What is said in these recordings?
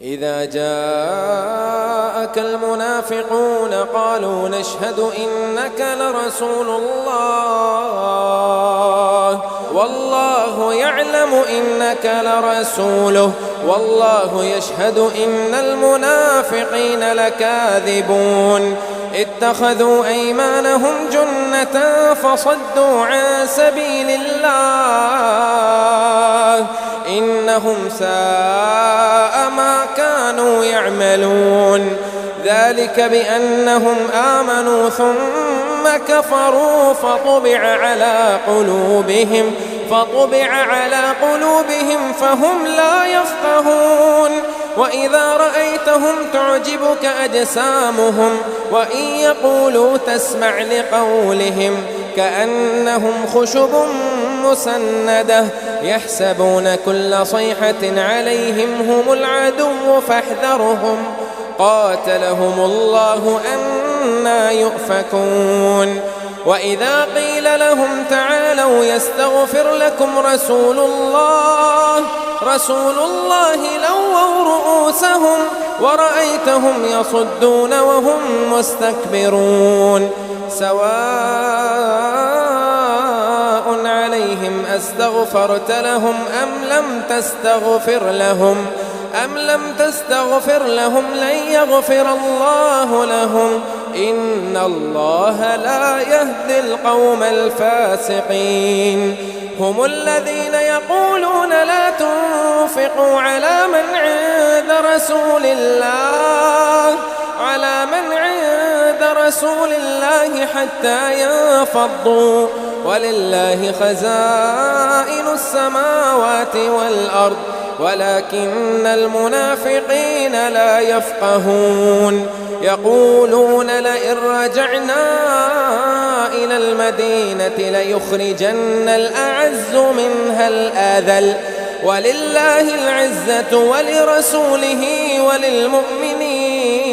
إذا جاءك المنافقون قالوا نشهد إنك لرسول الله والله يعلم إنك لرسوله والله يشهد إن المنافقين لكاذبون اتخذوا أيمانهم جنة فصدوا عن سبيل الله إنهم ساء ما كانوا يعملون ذلك بأنهم آمنوا ثم كفروا فطبع على قلوبهم فهم لا يفقهون وإذا رأيتهم تعجبك أجسامهم وإن يقولوا تسمع لقولهم كأنهم خشب مسندة يحسبون كل صيحة عليهم هم العدو فاحذرهم قاتلهم الله أنى يؤفكون وإذا قيل لهم تعالوا يستغفر لكم رسول الله لووا رؤوسهم ورأيتهم يصدون وهم مستكبرون سواء عليهم أستغفرت لهم أم لم تستغفر لهم لن يغفر الله لهم إن الله لا يهدي القوم الفاسقين هم الذين يقولون لا تنفقوا على من عند رسول الله حتى ينفضوا ولله خزائن السماوات والأرض ولكن المنافقين لا يفقهون يقولون لئن رجعنا إلى المدينة ليخرجن الأعز منها الأذل ولله العزة ولرسوله وللمؤمنين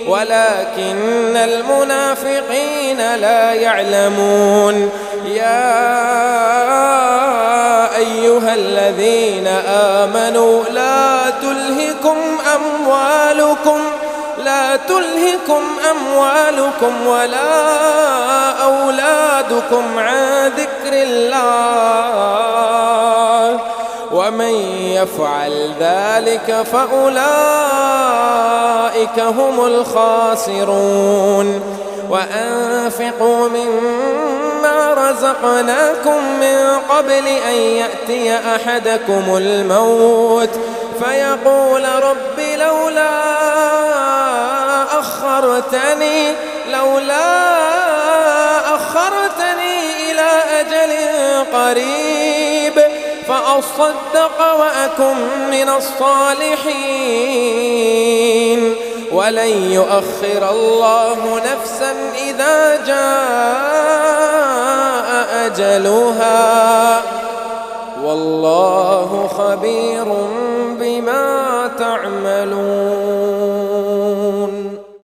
ولكن المنافقين لا يعلمون يا أيها الذين آمنوا لا تلهكم أموالكم ولا أولادكم عن ذكر الله ومن يفعل ذلك فأولئك هم الخاسرون وأنفقوا مما رزقناكم من قبل أن يأتي أحدكم الموت فيقول رب لولا أخرتني إلى أجل قريب فأصدق وأكن من الصالحين ولن يؤخر الله نفسا إذا جاء أجلها والله خبير بما تعملون.